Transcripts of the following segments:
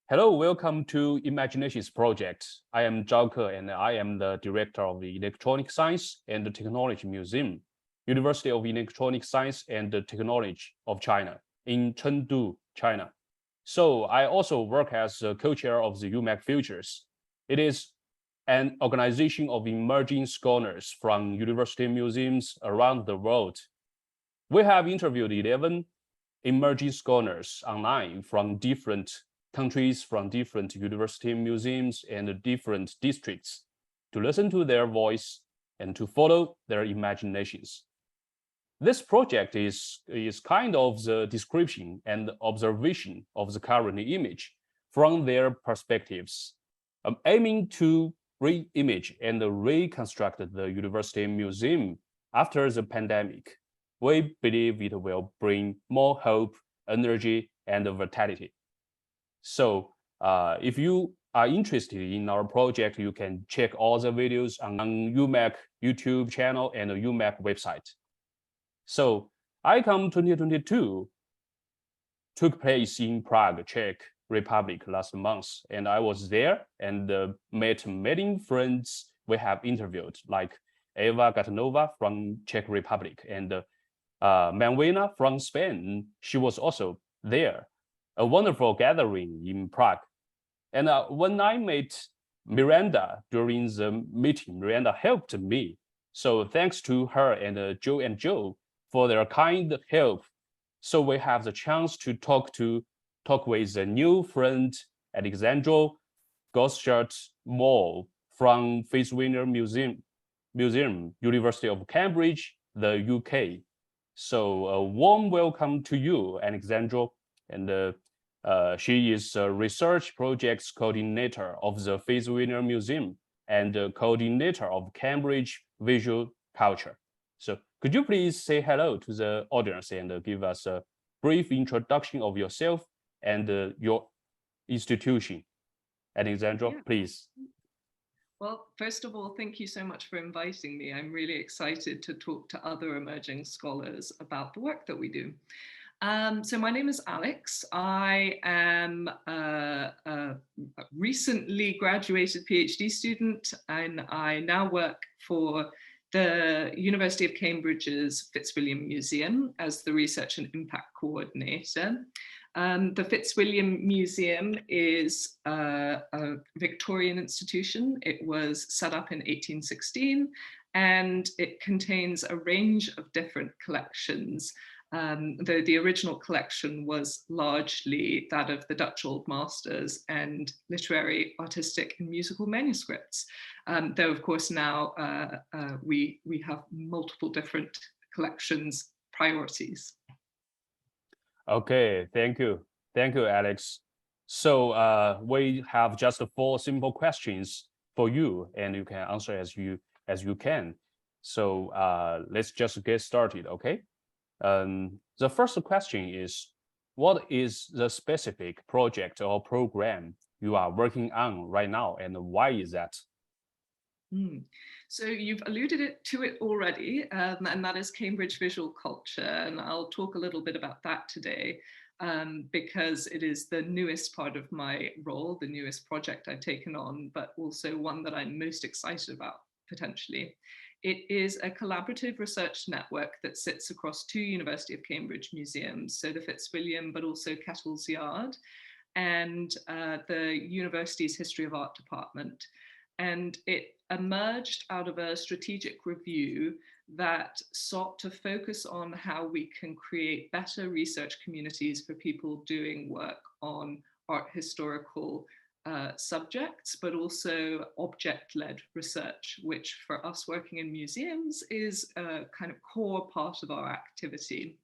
Hello, welcome to Imaginations Project. I am Zhao Ke, and I am the director of the Electronic Science and Technology Museum, University of Electronic Science and Technology of China in Chengdu, China. So I also work as a co-chair of the UMAC Futures. It is an organization of emerging scholars from university museums around the world. We have interviewed 11 emerging scholars online from different countries, from different university museums and different districts to listen to their voice and to follow their imaginations. This project is kind of the description and observation of the current image from their perspectives, aiming to re-image and reconstruct the university museum after the pandemic. We believe it will bring more hope, energy, and vitality. So if you are interested in our project, you can check all the videos on UMAC YouTube channel and the UMAC website. So ICOM 2022 took place in Prague, Czech Republic last month, and I was there and met many friends we have interviewed, like Eva Gatanova from Czech Republic and Manuela from Spain. She was also there. A wonderful gathering in Prague. And when I met Miranda during the meeting, Miranda helped me. So thanks to her and Joe for their kind help. So we have the chance to talk with a new friend, Alex Gushurst-Moore from Fitzwilliam Museum, University of Cambridge, the UK. So a warm welcome to you, Alexandra. And she is a research projects coordinator of the Fitzwilliam Museum and coordinator of Cambridge Visual Culture. So could you please say hello to the audience and give us a brief introduction of yourself and your institution? Alexandra, please. Well, first of all, thank you so much for inviting me. I'm really excited to talk to other emerging scholars about the work that we do. So my name is Alex. I am a recently graduated PhD student, and I now work for the University of Cambridge's Fitzwilliam Museum as the Research and Impact Coordinator. The Fitzwilliam Museum is a Victorian institution. It was set up in 1816, and it contains a range of different collections. Though the original collection was largely that of the Dutch Old Masters and literary, artistic, and musical manuscripts. Though, of course, now we have multiple different collections priorities. Okay, thank you. Thank you, Alex. So we have just 4 simple questions for you, and you can answer as you can. So let's just get started, okay? The first question is, what is the specific project or program you are working on right now, and why is that? So you've alluded to it already, and that is Cambridge Visual Culture, and I'll talk a little bit about that today, because it is the newest part of my role, the newest project I've taken on, but also one that I'm most excited about, potentially. It is a collaborative research network that sits across 2 University of Cambridge museums, so the Fitzwilliam, but also Kettle's Yard, and the university's History of Art department. And it emerged out of a strategic review that sought to focus on how we can create better research communities for people doing work on art historical subjects, but also object-led research, which for us working in museums is a kind of core part of our activity.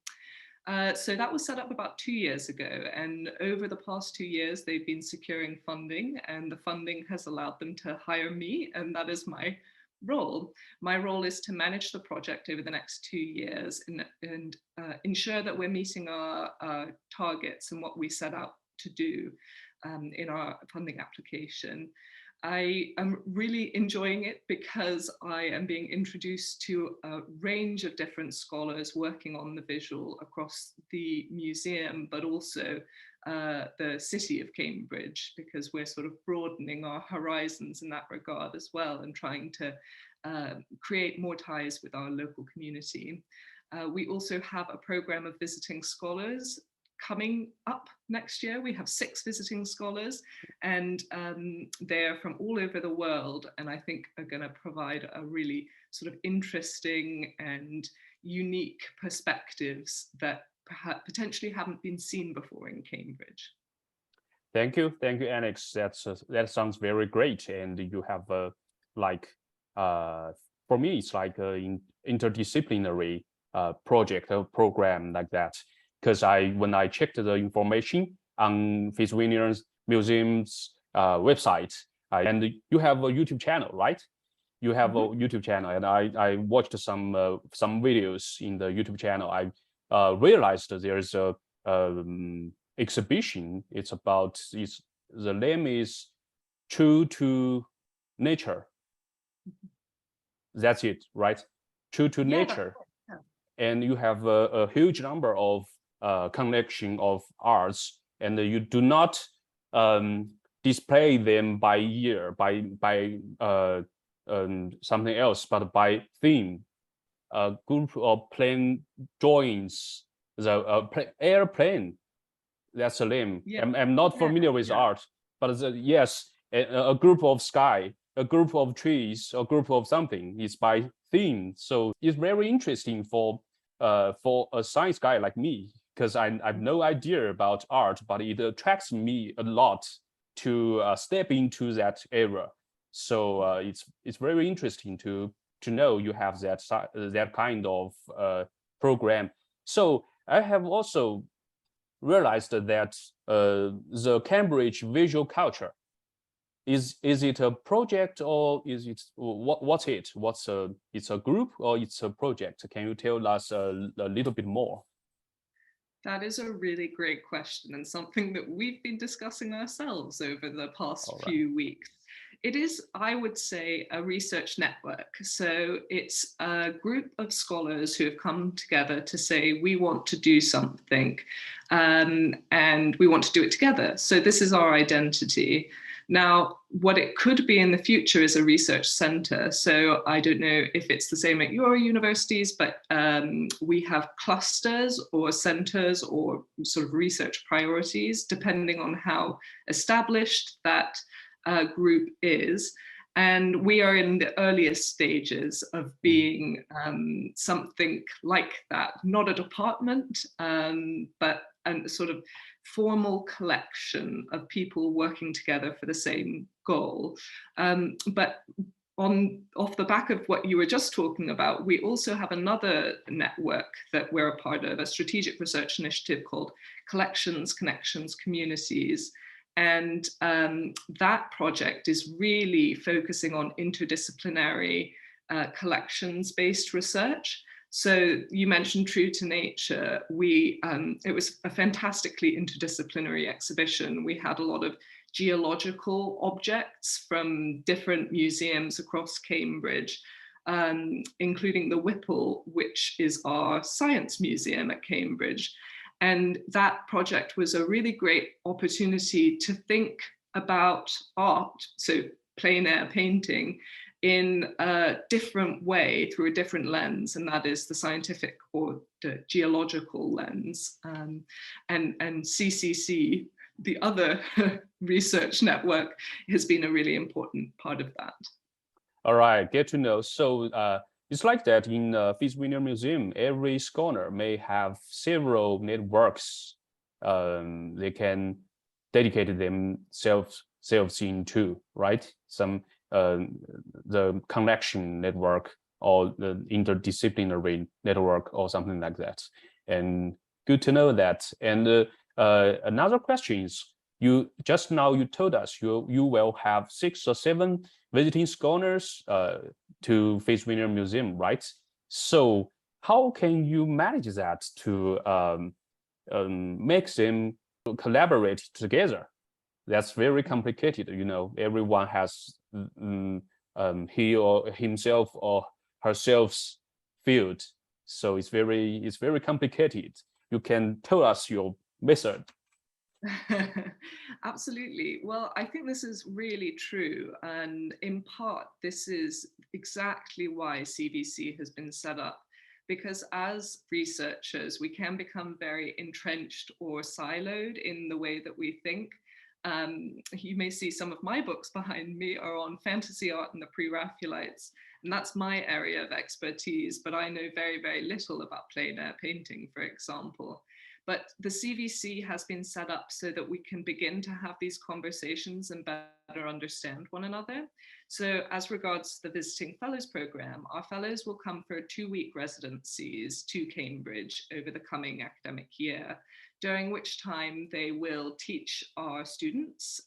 So that was set up about 2 years ago, and over the past 2 years, they've been securing funding, and the funding has allowed them to hire me, and that is my role. My role is to manage the project over the next 2 years and ensure that we're meeting our targets and what we set out to do in our funding application. I am really enjoying it because I am being introduced to a range of different scholars working on the visual across the museum, but also the city of Cambridge, because we're sort of broadening our horizons in that regard as well, and trying to create more ties with our local community. We also have a program of visiting scholars coming up next year. We have 6 visiting scholars, and they're from all over the world, and I think are going to provide a really sort of interesting and unique perspectives that perhaps potentially haven't been seen before in Cambridge. Thank you, Alex. That sounds very great, and you have for me, it's like an interdisciplinary project or program like that. Because when I checked the information on Fitzwilliam Museum's website, and you have a YouTube channel, right? You have a YouTube channel, and I watched some videos in the YouTube channel. I realized that there's a exhibition. The name is True to Nature. That's it, right? True to Nature. And you have a huge number of collection of arts, and you do not display them by year, by something else, but by theme. A group of plane drawings, the airplane. That's the name. Yeah. I'm not familiar with art, but yes, a group of sky, a group of trees, a group of something is by theme. So it's very interesting for a science guy like me, because I have no idea about art, but it attracts me a lot to step into that era. So it's very interesting to know you have that kind of program. So I have also realized that the Cambridge visual culture, is it a project, or is it what's it? It's a group, or it's a project? Can you tell us a little bit more? That is a really great question, and something that we've been discussing ourselves over the past few weeks. It is, I would say, a research network. So it's a group of scholars who have come together to say, we want to do something, and we want to do it together. So this is our identity. Now, what it could be in the future is a research center. So I don't know if it's the same at your universities, but we have clusters or centers or sort of research priorities, depending on how established that group is. And we are in the earliest stages of being something like that, not a department, but a sort of formal collection of people working together for the same goal. But off the back of what you were just talking about, we also have another network that we're a part of, a strategic research initiative called Collections, Connections, Communities. And that project is really focusing on interdisciplinary collections-based research. So you mentioned True to Nature. It was a fantastically interdisciplinary exhibition. We had a lot of geological objects from different museums across Cambridge, including the Whipple, which is our science museum at Cambridge. And that project was a really great opportunity to think about art, so plein air painting, in a different way, through a different lens, and that is the scientific or the geological lens. And CCC, the other research network, has been a really important part of that. All right, get to know. So it's like that in Fitzwilliam Museum. Every scholar may have several networks they can dedicate themselves into, right? Some the connection network or the interdisciplinary network or something like that. And good to know that. And another question is, you just now you told us you will have 6 or 7 visiting scholars to Fitzwilliam Museum, right? So how can you manage that to make them collaborate together? That's very complicated. You know, everyone has he or himself or herself's field, so it's very complicated. You can tell us your method. Absolutely. Well, I think this is really true. And in part, this is exactly why CVC has been set up. Because as researchers, we can become very entrenched or siloed in the way that we think. You may see some of my books behind me are on fantasy art and the pre-Raphaelites, and that's my area of expertise, but I know very, very little about plein air painting, for example. But the CVC has been set up so that we can begin to have these conversations and better understand one another. So as regards the Visiting Fellows Programme, our fellows will come for 2-week residencies to Cambridge over the coming academic year, during which time they will teach our students,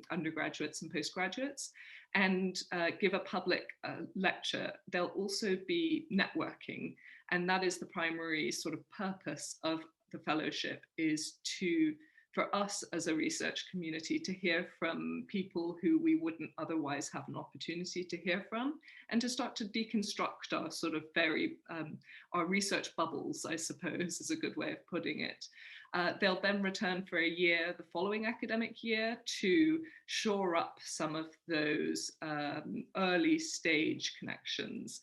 undergraduates and postgraduates, and give a public lecture. There'll also be networking, and that is the primary sort of purpose of the fellowship, is for us as a research community to hear from people who we wouldn't otherwise have an opportunity to hear from, and to start to deconstruct our sort of our research bubbles, I suppose is a good way of putting it. They'll then return for a year, the following academic year, to shore up some of those early stage connections.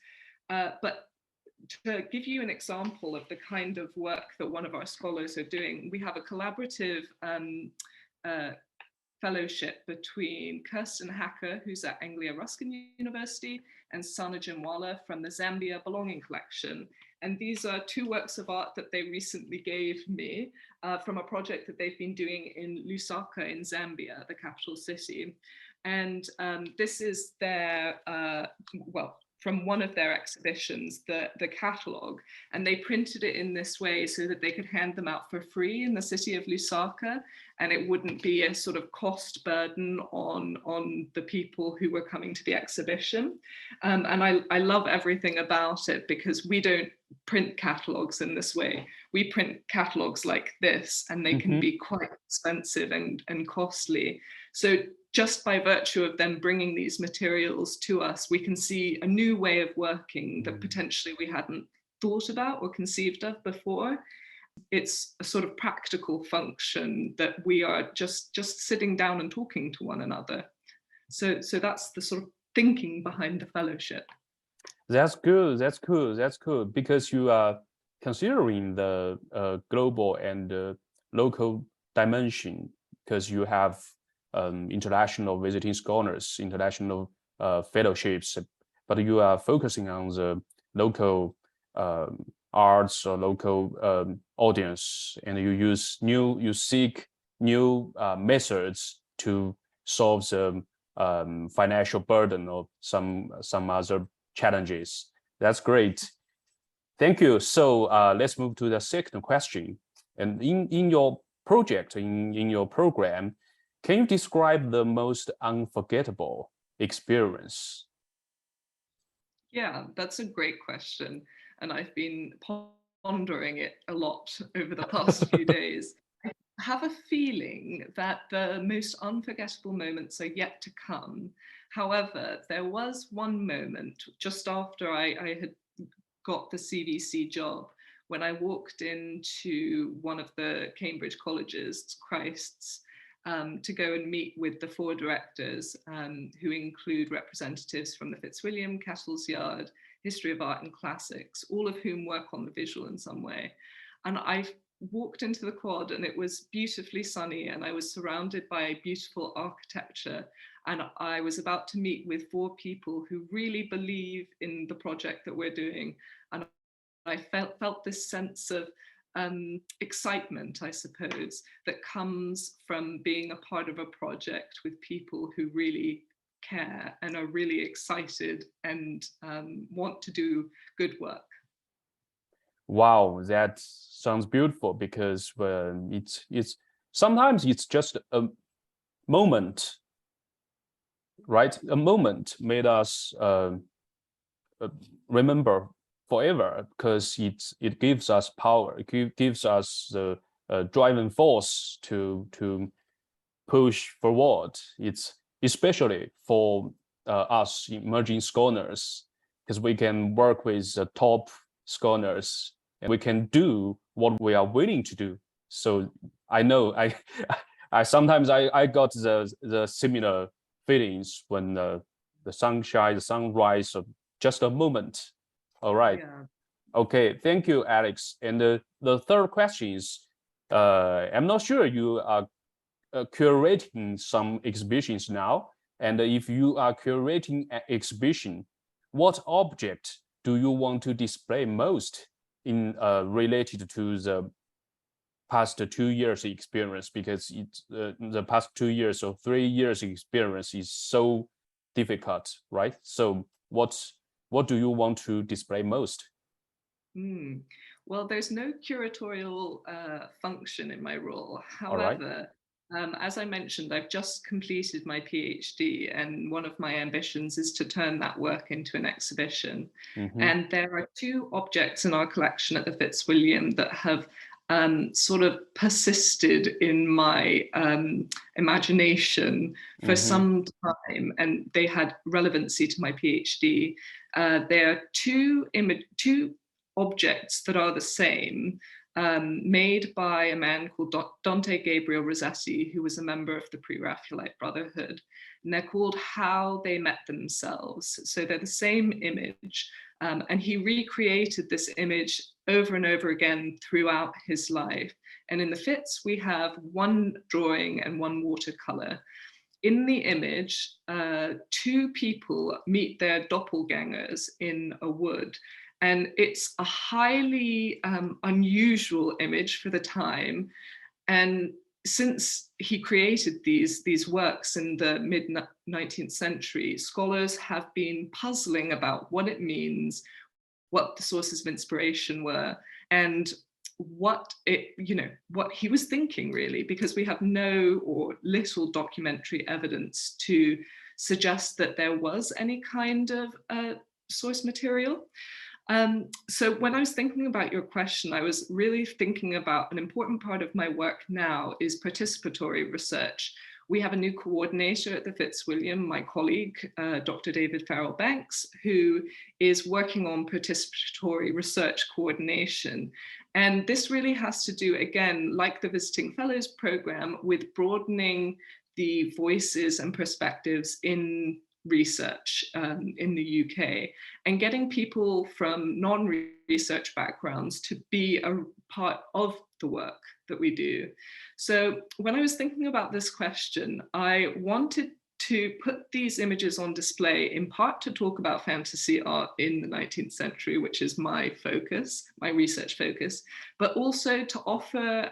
But to give you an example of the kind of work that one of our scholars are doing, we have a collaborative fellowship between Kirsten Hacker, who's at Anglia Ruskin University, and Sana Jimwala from the Zambia Belonging Collection. And these are 2 works of art that they recently gave me from a project that they've been doing in Lusaka in Zambia, the capital city. And this is their, from one of their exhibitions, the catalogue, and they printed it in this way so that they could hand them out for free in the city of Lusaka, and it wouldn't be a sort of cost burden on the people who were coming to the exhibition. And I love everything about it, because we don't print catalogues in this way. We print catalogues like this, and they can be quite expensive and costly. So just by virtue of them bringing these materials to us, we can see a new way of working that potentially we hadn't thought about or conceived of before. It's a sort of practical function that we are just sitting down and talking to one another. So that's the sort of thinking behind the fellowship. That's good. That's cool. That's cool, because you are considering the global and local dimension, because you have international visiting scholars, international fellowships, but you are focusing on the local arts or local audience, and you seek new methods to solve the financial burden of some other challenges. That's great. Thank you. So let's move to the second question. And in your project, in your program, can you describe the most unforgettable experience? Yeah, that's a great question. And I've been pondering it a lot over the past few days. I have a feeling that the most unforgettable moments are yet to come. However, there was one moment just after I had got the CVC job, when I walked into one of the Cambridge colleges, Christ's, to go and meet with the 4 directors, who include representatives from the Fitzwilliam, Cattle's Yard, History of Art and Classics, all of whom work on the visual in some way. And I walked into the quad, and it was beautifully sunny, and I was surrounded by beautiful architecture. And I was about to meet with 4 people who really believe in the project that we're doing. And I felt this sense of excitement, I suppose, that comes from being a part of a project with people who really care and are really excited and want to do good work. Wow, that sounds beautiful, because it's sometimes it's just a moment, right? A moment made us remember forever, because it gives us power. It gives us the driving force to push forward. It's especially for us emerging scholars, because we can work with the top scholars, and we can do what we are willing to do. So I know I sometimes I got the similar feelings when the sunshine, the sunrise, or just a moment. All right. Yeah. Okay, thank you, Alex. And the third question is, I'm not sure you are curating some exhibitions now, and if you are curating an exhibition, what object do you want to display most in related to the past 2 years experience? Because it's the past 2 years or 3 years experience is so difficult, right? So what do you want to display most? Well, there's no curatorial function in my role. All right. However, as I mentioned, I've just completed my PhD, and one of my ambitions is to turn that work into an exhibition. And there are two objects in our collection at the Fitzwilliam that have sort of persisted in my imagination for some time, and they had relevancy to my PhD. There are two objects that are the same, made by a man called Dante Gabriel Rossetti, who was a member of the Pre-Raphaelite Brotherhood. And they're called How They Met Themselves. So they're the same image. And he recreated this image over and over again throughout his life. And in the Fitz, we have one drawing and one watercolor. In the image, two people meet their doppelgangers in a wood. And it's a highly unusual image for the time. And since he created these works in the mid-19th century, scholars have been puzzling about what it means, what the sources of inspiration were, and what he was thinking, really, because we have no or little documentary evidence to suggest that there was any kind of source material. So when I was thinking about your question, I was really thinking about an important part of my work now is participatory research. We have a new coordinator at the Fitzwilliam, my colleague, Dr. David Farrell-Banks, who is working on participatory research coordination. And this really has to do, again, like the Visiting Fellows program, with broadening the voices and perspectives in research in the UK, and getting people from non-research backgrounds to be a part of the work that we do. So when I was thinking about this question, I wanted to put these images on display in part to talk about fantasy art in the 19th century, which is my focus, my research focus, but also to offer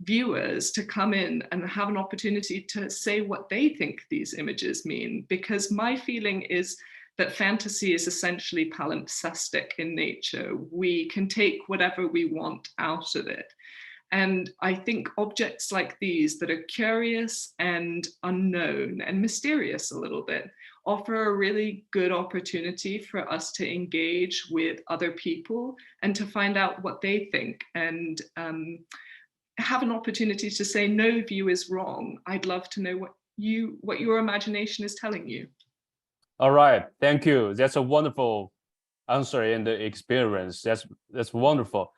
viewers to come in and have an opportunity to say what they think these images mean, because my feeling is that fantasy is essentially palimpsestic in nature. We can take whatever we want out of it. And I think objects like these that are curious and unknown and mysterious a little bit offer a really good opportunity for us to engage with other people and to find out what they think, and have an opportunity to say, no view is wrong. I'd love to know what your imagination is telling you. All right, thank you. That's a wonderful answer and experience. That's wonderful.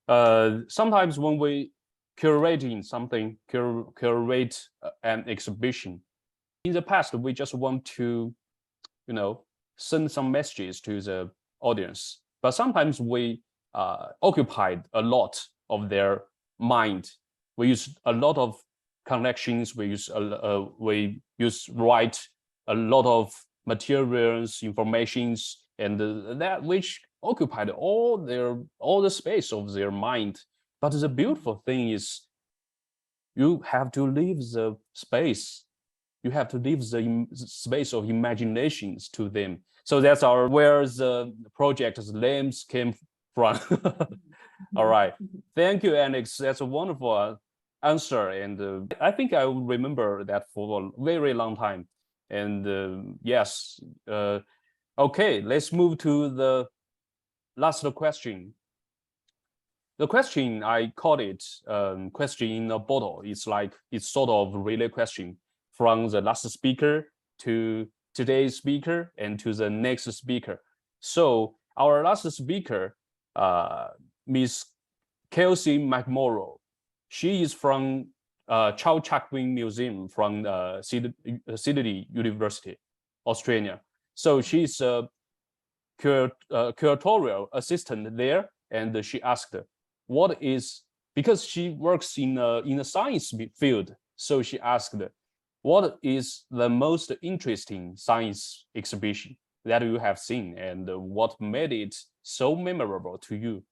Sometimes when we curating something, curate an exhibition, in the past we just want to, send some messages to the audience. But sometimes we occupied a lot of their mind. We use a lot of connections. We use write a lot of materials, informations, and that which occupied all the space of their mind. But the beautiful thing is, you have to leave the space. You have to leave the space of imaginations to them. So that's where the project's names came from. All right, thank you, Alex. That's a wonderful answer, and I think I will remember that for a very long time. And yes, okay, let's move to the last question. The question, I call it question in a bottle. It's sort of relay question from the last speaker to today's speaker and to the next speaker. So our last speaker, Miss Kelsey McMorrow, She is from Charles Chaplin Museum from Sydney University, Australia. So she's a curatorial assistant there, and she asked, "What is?" Because she works in a science field, so she asked, "What is the most interesting science exhibition that you have seen, and what made it so memorable to you?"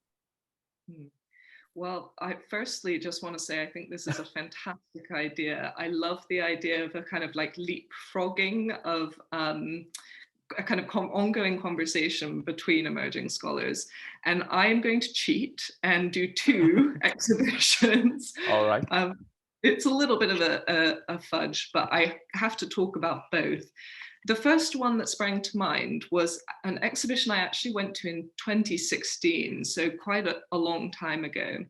Well, I firstly just want to say I think this is a fantastic idea. I love the idea of a kind of like leapfrogging of a kind of ongoing conversation between emerging scholars. And I'm going to cheat and do two exhibitions. All right. It's a little bit of a fudge, but I have to talk about both. The first one that sprang to mind was an exhibition I actually went to in 2016, so quite a long time ago.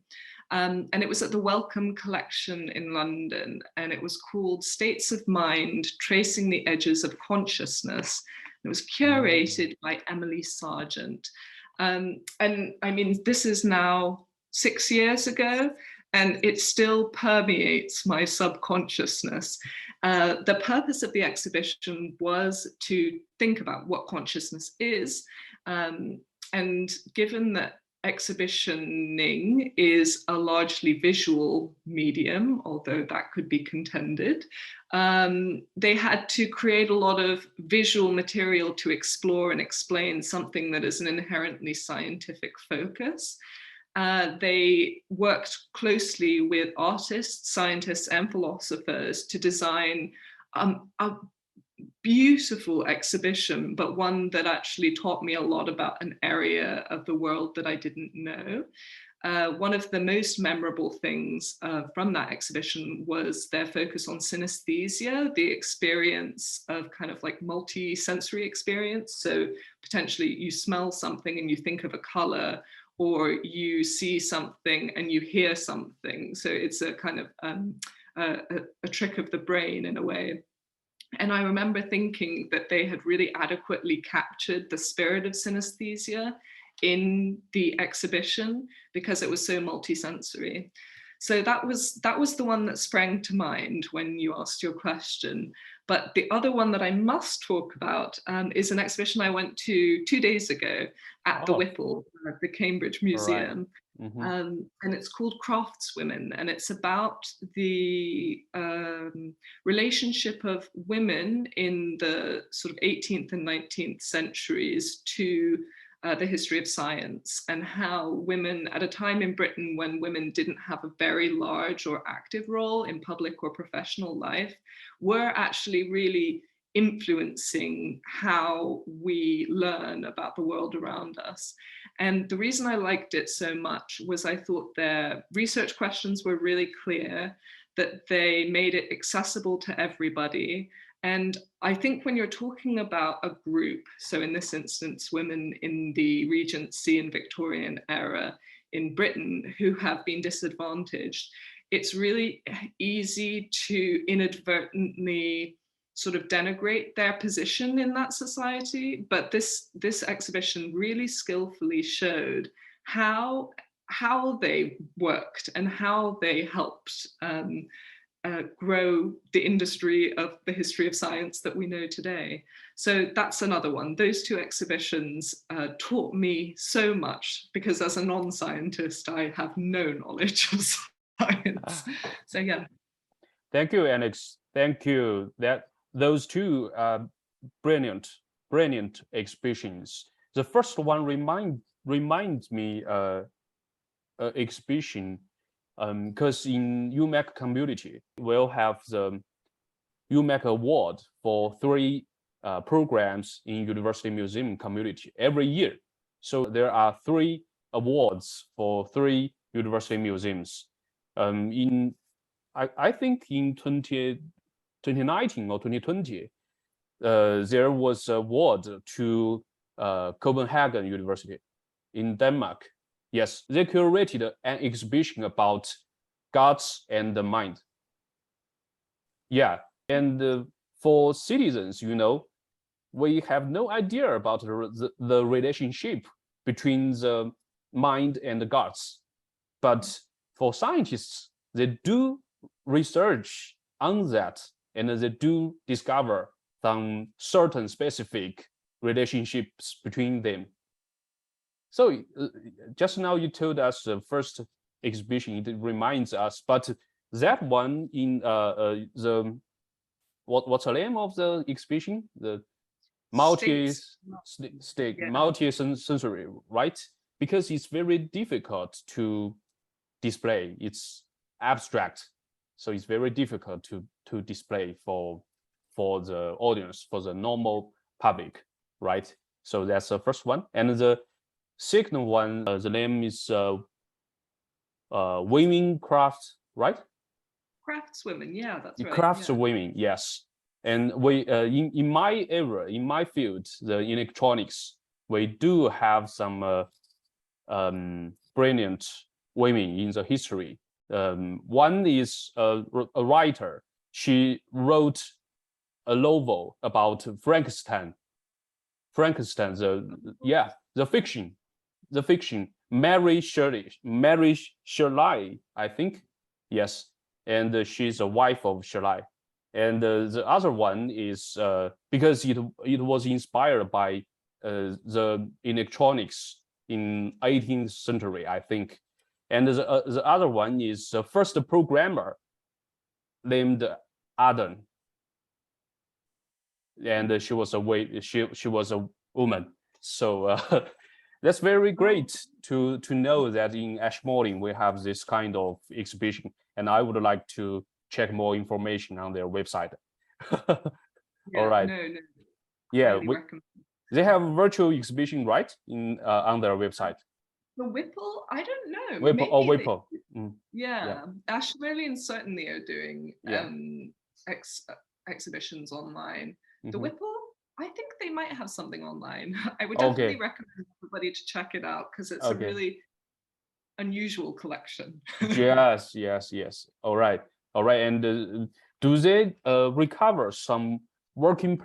And it was at the Wellcome Collection in London, and it was called States of Mind, Tracing the Edges of Consciousness. It was curated by Emily Sargent. And I mean, this is now 6 years ago, and it still permeates my subconsciousness. The purpose of the exhibition was to think about what consciousness is. And given that exhibitioning is a largely visual medium, although that could be contended, they had to create a lot of visual material to explore and explain something that is an inherently scientific focus. They worked closely with artists, scientists, and philosophers to design a beautiful exhibition, but one that actually taught me a lot about an area of the world that I didn't know. One of the most memorable things from that exhibition was their focus on synesthesia, the experience of kind of like multi-sensory experience. So potentially you smell something and you think of a color, or you see something and you hear something. So it's a kind of a trick of the brain in a way. And I remember thinking that they had really adequately captured the spirit of synesthesia in the exhibition because it was so multisensory. So that was the one that sprang to mind when you asked your question. But the other one that I must talk about is an exhibition I went to 2 days ago at the Whipple, the Cambridge Museum. Right. Mm-hmm. And it's called Craftswomen, and it's about the relationship of women in the sort of 18th and 19th centuries to the history of science, and how women, at a time in Britain when women didn't have a very large or active role in public or professional life, were actually really influencing how we learn about the world around us. And the reason I liked it so much was I thought their research questions were really clear, that they made it accessible to everybody. And I think when you're talking about a group, so in this instance, women in the Regency and Victorian era in Britain who have been disadvantaged, it's really easy to inadvertently sort of denigrate their position in that society. But this exhibition really skillfully showed how they worked and how they helped grow the industry of the history of science that we know today. So that's another one. Those two exhibitions taught me so much, because as a non-scientist, I have no knowledge of science. So yeah. Thank you, Alex. Thank you. Those two brilliant exhibitions. The first one reminds me exhibition, because in UMAC community, we'll have the UMAC Award for 3 programs in University Museum community every year. So there are 3 awards for 3 university museums. I think in 2019 or 2020, there was an award to Copenhagen University in Denmark. Yes, they curated an exhibition about gods and the mind. Yeah, and for citizens, we have no idea about the relationship between the mind and the gods. But for scientists, they do research on that, and they do discover some certain specific relationships between them. So just now you told us the first exhibition, it reminds us, but that one in the what's the name of the exhibition? The multi-sensory, right? Because it's very difficult to display. It's abstract, so it's very difficult to display for the audience, for the normal public, right? So that's the first one. And the second one, the name is women craft, right? Craftswomen, yeah, that's right. Craftswomen, yes. And we in my area, in my field, the electronics, we do have some brilliant women in the history. One is a writer. She wrote a novel about Frankenstein. The fiction. Mary Shelley, I think, yes. And she's a wife of Shelley. And the other one is because it was inspired by the electronics in 18th century, I think. And the other one is the first programmer named Adam, and she was a woman. So that's very great to know that in Ashmolean we have this kind of exhibition, and I would like to check more information on their website. All right. No. Yeah, they have a virtual exhibition, right? In on their website. The Whipple, I don't know. Whipple. Yeah, Ashmolean certainly are doing exhibitions online. The Whipple, I think they might have something online. I would definitely recommend everybody to check it out because it's a really unusual collection. Yes. All right. And do they recover some working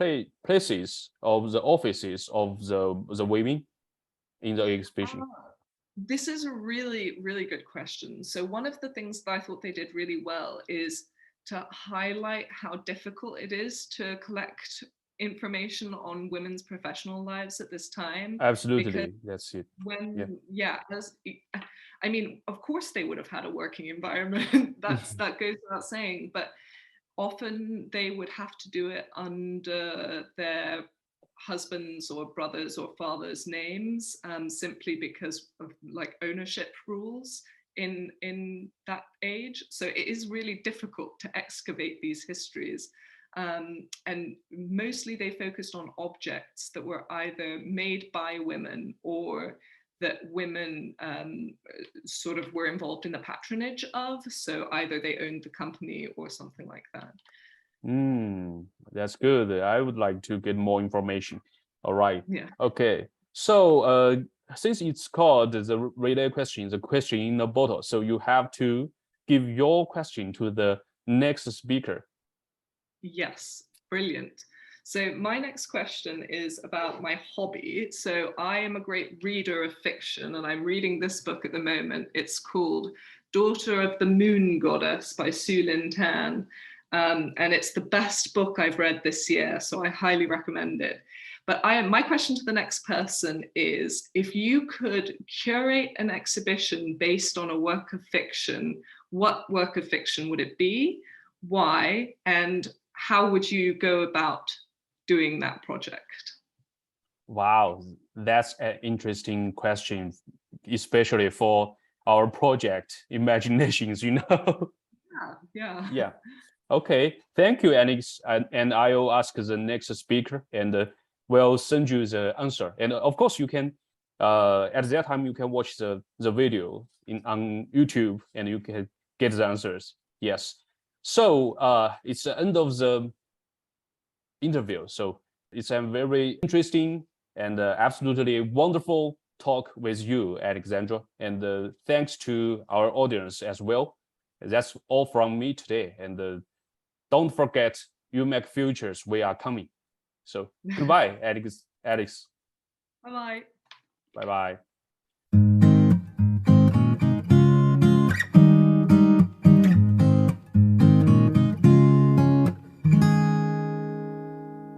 places of the offices of the women in the exhibition? This is a really, really good question. So one of the things that I thought they did really well is to highlight how difficult it is to collect information on women's professional lives at this time. Absolutely, that's it. I mean, of course they would have had a working environment. That goes without saying, but often they would have to do it under their husbands or brothers or fathers' names, simply because of like ownership rules in that age. So it is really difficult to excavate these histories. And mostly they focused on objects that were either made by women or that women sort of were involved in the patronage of. So either they owned the company or something like that. That's good. I would like to get more information. All right. Yeah. Okay. So since it's called the relay question, the question in a bottle, so you have to give your question to the next speaker. Yes, brilliant. So my next question is about my hobby. So I am a great reader of fiction, and I'm reading this book at the moment. It's called Daughter of the Moon Goddess by Su Lin Tan. And it's the best book I've read this year, so I highly recommend it. But my question to the next person is, if you could curate an exhibition based on a work of fiction, what work of fiction would it be? Why? And how would you go about doing that project? Wow, that's an interesting question, especially for our project Imaginations, you know? Yeah. Okay, thank you, Alex. And I will ask the next speaker, and we'll send you the answer. And of course, you can, at that time, you can watch the video on YouTube, and you can get the answers. Yes. So it's the end of the interview. So it's a very interesting and absolutely wonderful talk with you, Alexandra. And thanks to our audience as well. That's all from me today. And don't forget, UMAC Futures, we are coming. So goodbye, Alex. Bye-bye. Bye-bye.